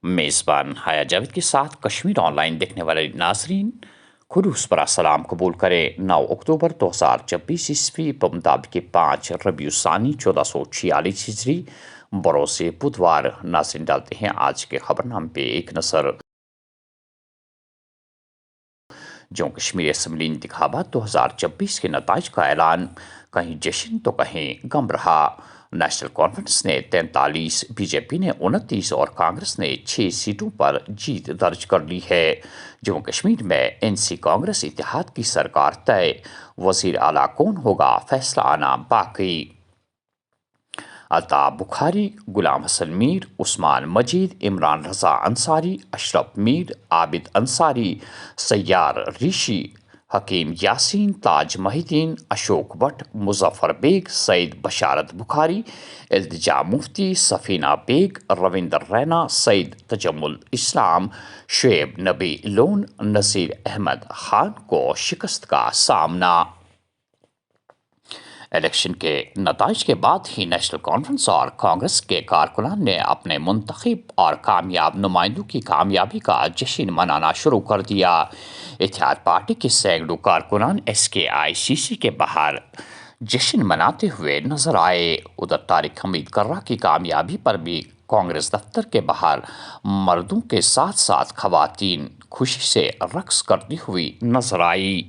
میزبان حیا جاوید کے ساتھ کشمیر آن لائن دیکھنے والے ناظرین خلوص پر سلام قبول کریں۔ 9 اکتوبر 2024 عیسوی بمطابق 5 ربیع الثانی 1446 ہجری بروز بدوار۔ ناظرین ڈالتے ہیں آج کے خبرنامے پہ ایک نظر۔ جموں کشمیر اسمبلی انتخابات 2026 کے نتائج کا اعلان، کہیں جشن تو کہیں غم رہا۔ نیشنل کانفرنس نے 43، بی جے پی نے 29 اور کانگریس نے 6 سیٹوں پر جیت درج کر لی ہے۔ جموں کشمیر میں این سی کانگریس اتحاد کی سرکار طے، وزیر اعلیٰ کون ہوگا فیصلہ آنا باقی۔ الطاف بخاری، غلام حسن میر، عثمان مجید، عمران رضا انصاری، اشرف میر، عابد انصاری، سیار ریشی، حکیم یاسین، تاج محی الدین، اشوک بٹ، مظفر بیگ، سعید بشارت بخاری، التجا مفتی، سفینہ بیگ، روندر رینا، سعید تجمل اسلام، شعیب نبی لون، نذیر احمد خان کو شکست کا سامنا۔ الیکشن کے نتائج کے بعد ہی نیشنل کانفرنس اور کانگریس کے کارکنان نے اپنے منتخب اور کامیاب نمائندوں کی کامیابی کا جشن منانا شروع کر دیا۔ اتحاد پارٹی کے سینکڑوں کارکنان ایس کے آئی سی سی کے باہر جشن مناتے ہوئے نظر آئے۔ ادھر طارق حمید کرہ کی کامیابی پر بھی کانگریس دفتر کے باہر مردوں کے ساتھ ساتھ خواتین خوشی سے رقص کرتی ہوئی نظر آئی۔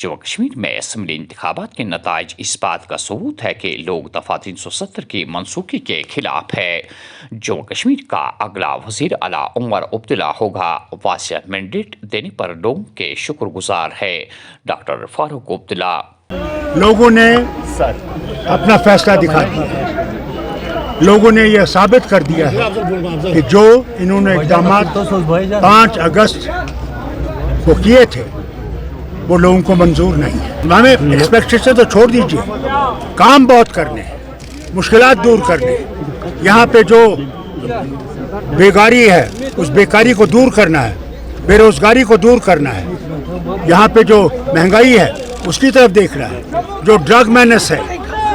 جموں کشمیر میں اسمبلی انتخابات کے نتائج اس بات کا ثبوت ہے کہ لوگ دفعہ 370 کی منسوخی کے خلاف ہے۔ جموں کشمیر کا اگلا وزیر اعلیٰ عمر عبداللہ ہوگا۔ واسعہ مینڈیٹ دینے پر لوگوں کے شکر گزار ہے ڈاکٹر فاروق عبداللہ۔ لوگوں نے اپنا فیصلہ دکھا دیا، لوگوں نے یہ ثابت کر دیا ہے کہ جو انہوں نے اقدامات 5 اگست کو کیے تھے وہ لوگوں کو منظور نہیں ہے۔ ہمیں ایکسپیکٹیشن تو چھوڑ دیجئے، کام بہت کرنے ہیں، مشکلات دور کرنے ہیں۔ یہاں پہ جو بیکاری ہے اس بیکاری کو دور کرنا ہے، بے روزگاری کو دور کرنا ہے، یہاں پہ جو مہنگائی ہے اس کی طرف دیکھنا ہے، جو ڈرگ مینس ہے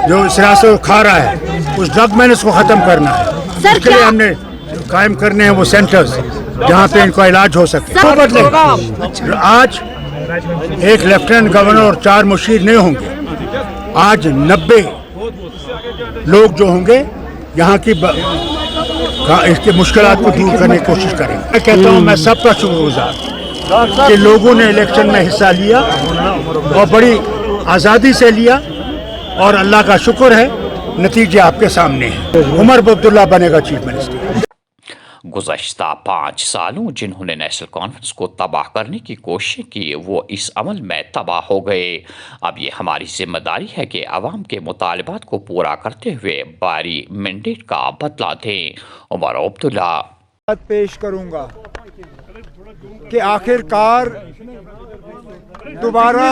جو سیاست کو کھا رہا ہے اس ڈرگ مینس کو ختم کرنا ہے۔ اس کے لیے ہم نے قائم کرنے ہیں وہ سینٹرز جہاں پہ ان کا علاج ہو سکے۔ آج ایک لیفٹیننٹ گورنر اور 4 مشیر نہیں ہوں گے، آج 90 لوگ جو ہوں گے یہاں کی اس کے مشکلات کو دور کرنے کی کوشش کریں گے۔ میں کہتا ہوں میں سب کا شکر گزار کہ لوگوں نے الیکشن میں حصہ لیا اور بڑی آزادی سے لیا، اور اللہ کا شکر ہے نتیجے آپ کے سامنے ہیں۔ عمر عبداللہ بنے گا چیف منسٹر۔ گزشتہ 5 سالوں جنہوں نے نیشنل کانفرنس کو تباہ کرنے کی کوشش کی وہ اس عمل میں تباہ ہو گئے۔ اب یہ ہماری ذمہ داری ہے کہ عوام کے مطالبات کو پورا کرتے ہوئے باری مینڈیٹ کا بدلہ دیں۔ عمر عبداللہ پیش کروں گا کہ آخر کار دوبارہ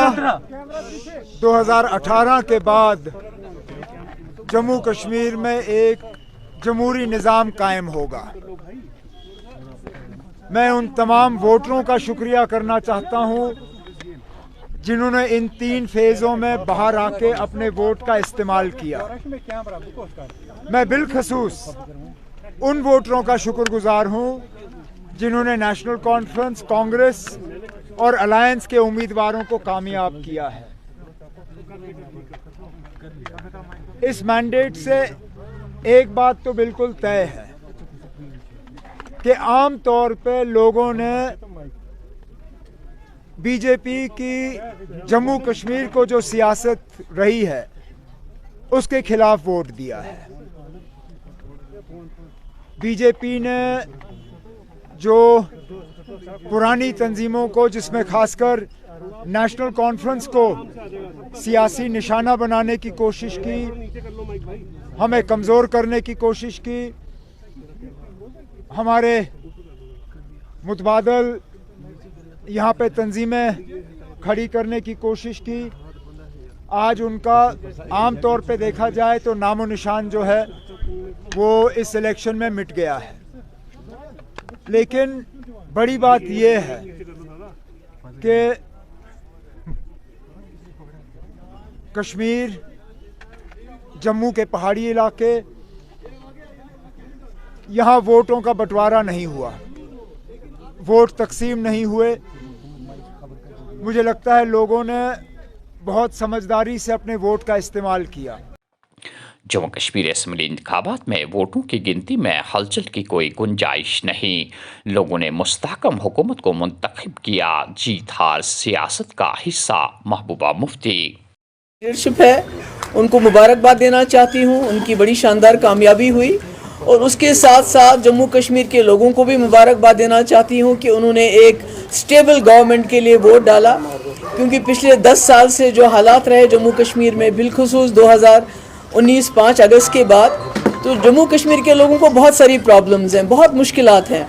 2018 کے بعد جموں کشمیر میں ایک جمہوری نظام قائم ہوگا۔ میں ان تمام ووٹروں کا شکریہ کرنا چاہتا ہوں جنہوں نے ان 3 فیزوں میں باہر آ کے اپنے ووٹ کا استعمال کیا۔ میں بالخصوص ان ووٹروں کا شکر گزار ہوں جنہوں نے نیشنل کانفرنس، کانگریس اور الائنس کے امیدواروں کو کامیاب کیا ہے۔ اس مینڈیٹ سے ایک بات تو بالکل طے ہے کہ عام طور پہ لوگوں نے بی جے پی کی جموں کشمیر کو جو سیاست رہی ہے اس کے خلاف ووٹ دیا ہے۔ بی جے پی نے جو پرانی تنظیموں کو، جس میں خاص کر نیشنل کانفرنس کو سیاسی نشانہ بنانے کی کوشش کی، ہمیں کمزور کرنے کی کوشش کی، ہمارے متبادل یہاں پہ تنظیمیں खड़ी करने की कोशिश की। आज उनका आम तौर पे देखा जाए तो नामो निशान जो है वो इस इलेक्शन में मिट गया है। लेकिन बड़ी बात ये है कि कश्मीर, जम्मू के पहाड़ी इलाके, यहाँ वोटों का बंटवारा नहीं हुआ, वोट तकसीम नहीं हुए। मुझे लगता है लोगों ने बहुत समझदारी से अपने वोट का इस्तेमाल किया। जम्मू कश्मीर असम्बली इंतखाबात में वोटों की गिनती में हलचल की कोई गुंजाइश नहीं। लोगों ने मुस्तहकम हुकूमत को मुंतखब किया। जीत हार सियासत का हिस्सा। महबूबा मुफ्ती। लीडरशिप है, उनको मुबारकबाद देना चाहती हूँ। उनकी बड़ी शानदार कामयाबी हुई और उसके साथ साथ जम्मू कश्मीर के लोगों को भी मुबारकबाद देना चाहती हूँ कि उन्होंने एक स्टेबल गवर्नमेंट के लिए वोट डाला, क्योंकि पिछले 10 साल से जो हालात रहे जम्मू कश्मीर में, बिलखुसूस 2019 5 अगस्त के बाद, तो जम्मू कश्मीर के लोगों को बहुत सारी प्रॉब्लम्स हैं, बहुत मुश्किलात हैं,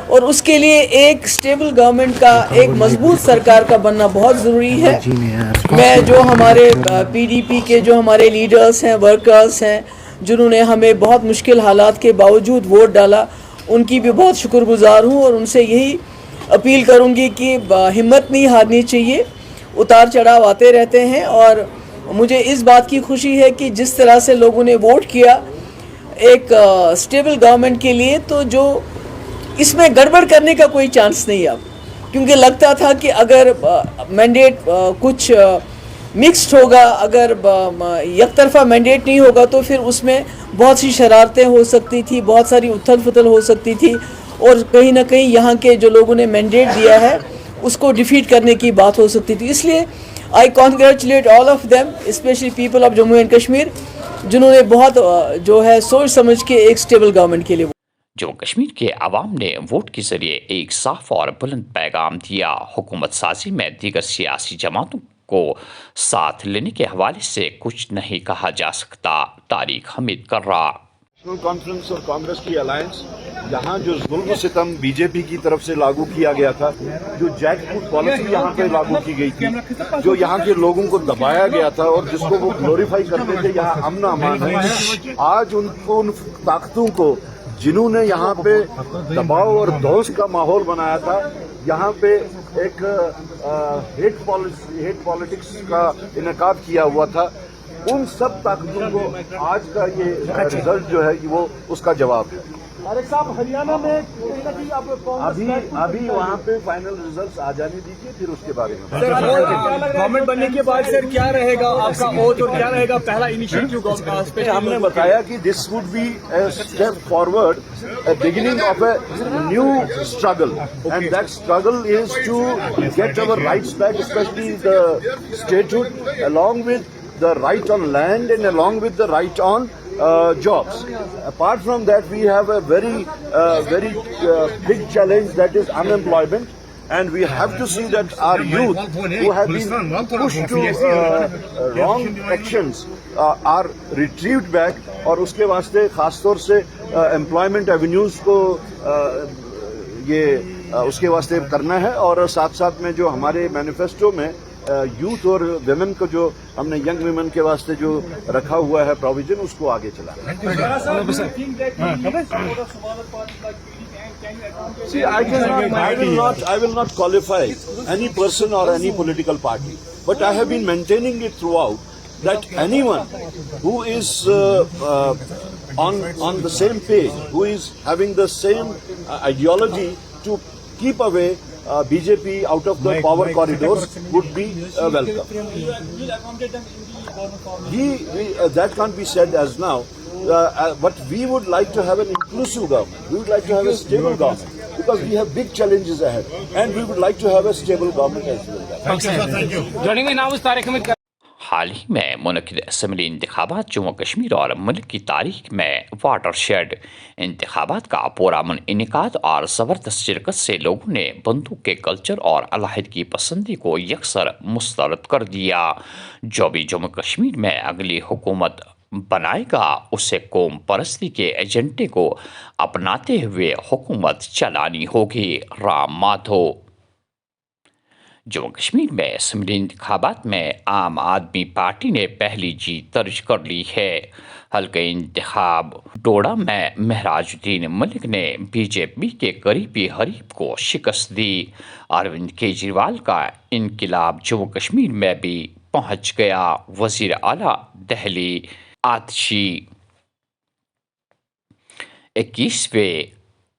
और उसके लिए एक स्टेबल गवर्नमेंट का, एक मजबूत सरकार का बनना बहुत ज़रूरी है। मैं जो हमारे PDP के जो हमारे लीडर्स हैं, वर्कर्स हैं, जिन्होंने हमें बहुत मुश्किल हालात के बावजूद वोट डाला, उनकी भी बहुत शुक्रगुजार हूँ और उनसे यही अपील करूँगी कि हिम्मत नहीं हारनी चाहिए। उतार चढ़ाव आते रहते हैं और मुझे इस बात की खुशी है कि जिस तरह से लोगों ने वोट किया एक स्टेबल गवर्नमेंट के लिए, तो जो इसमें गड़बड़ करने का कोई चांस नहीं अब, क्योंकि लगता था कि अगर मैंडेट कुछ मिक्स्ड होगा, अगर यकतरफा मैंडेट नहीं होगा तो फिर उसमें बहुत सी शरारतें हो सकती थी, बहुत सारी उथल पुथल हो सकती थी, और कहीं ना कहीं यहाँ के जो लोगों ने मैंडेट दिया है उसको डिफीट करने की बात हो सकती थी। इसलिए I congratulate all of them, specially people of Jammu and Kashmir, जिन्होंने बहुत जो है सोच समझ के एक स्टेबल गवर्नमेंट के लिए। जम्मू कश्मीर के अवाम ने वोट के जरिए एक साफ और बुलंद पैगाम दिया। हुकूमत साजी में दीगर सियासी जमातों को साथ लेने के हवाले से कुछ नहीं कहा जा सकता। तारिक हमीद कर्रा। नेशनल कॉन्फ्रेंस और कांग्रेस की अलायंस, यहाँ जो जुल्म सितम बीजेपी की तरफ से लागू किया गया था, जो जैकफ्रूट पॉलिसी यहाँ पे लागू की गई थी, जो यहाँ के लोगों को दबाया गया था और जिसको वो ग्लोरीफाई करते थे यहाँ अमन अमान है, आज उनको उन ताकतों को जिन्होंने यहाँ पे दबाव और दौस का माहौल बनाया था, यहाँ पे एक हेट पॉलिटिक्स का इनेकाद किया हुआ था, उन सब ताकतों को आज का ये रिजल्ट जो है वो उसका जवाब है। साहब, हरियाणा में अभी वहाँ पे फाइनल रिजल्ट्स आ जाने दीजिए, फिर उसके बारे में। गवर्नमेंट बनने के बाद सर क्या रहेगा आपका ओथ और क्या रहेगा पहला इनिशिएटिव? हमने बताया कि this would be a step forward, a beginning of a new struggle, and that struggle is to get our rights back, especially the statehood, along with the right on land and along with the right on jobs. Apart from that, we have a very big challenge, that is unemployment, and we have to see that our youth who have been pushed to wrong actions are retrieved back, और उसके वास्ते खास तौर से employment avenues को ये उसके वास्ते करना है, और साथ साथ में जो हमारे मैनिफेस्टो में यूथ और वेमेन को जो हमने यंग वेमेन के वास्ते जो रखा हुआ है प्रोविजन, उसको आगे चलाना है। See, I will not qualify any person or any political party, but I have been maintaining it throughout that anyone who is on the same page, who is having the same ideology to keep away BJP out of the power corridors would be welcome. That can't be said as now, but we would like to have an inclusive government. We would like to have a stable government, because we have big challenges ahead, and we would like to have a stable government as well. Thank you. Joining me now is Tariq Hamid. हाल ही में मुनक़िद assembly इंतखाबात जम्मू कश्मीर और मुल्क की तारीख में watershed इंतखाबात का पुरअमन इनेकाद और ज़बरदस्त शिरकत से लोगों ने बंदूक के कल्चर और अलहदगी पसंदी को यकसर मुस्तरद कर दिया। जो भी जम्मू कश्मीर में अगली हुकूमत बनाएगा, उसे कौम परस्ती के एजेंडे को अपनाते हुए हुकूमत चलानी होगी। राम माधो। जम्मू कश्मीर में असम्बली इंतखाबात में आम आदमी पार्टी ने पहली जीत दर्ज कर ली है। हल्के इंतखाब डोडा में महराजुद्दीन मलिक ने बीजेपी के करीबी हरीफ को शिकस्त दी। अरविंद केजरीवाल का इनकलाब जम्मू कश्मीर में भी पहुंच गया। वजीर आला दिल्ली आतिशी 21वें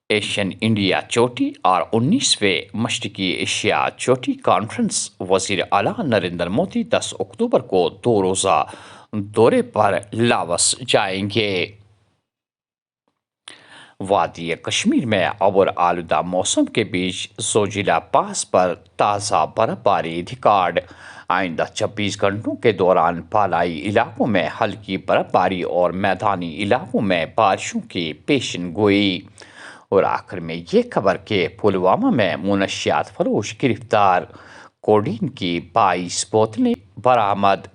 एशियन इंडिया चोटी और 19वें मशरकी एशिया चोटी कॉन्फ्रेंस वजीर आला नरेंद्र मोदी 10 अक्टूबर को 2 रोज़ा दौरे पर लाओस जाएंगे। वादी कश्मीर में अबर आलूदा मौसम के बीच जोजिला पास पर ताज़ा बर्फबारी रिकॉर्ड। आइंदा 24 घंटों के दौरान पालाई इलाकों में हल्की बर्फबारी और मैदानी इलाकों में बारिशों की पेशन गोई। और आखिर में ये खबर कि पुलवामा में मुनशियात फरोश गिरफ्तार, कोडीन की 22 बोतलें बरामद।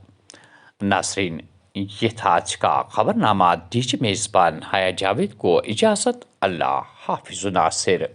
नासरीन, ये था आज का खबरनामा। डीजे मेज़बान हया जावेद को इजाज़त। अल्लाह हाफिज़ नासिर।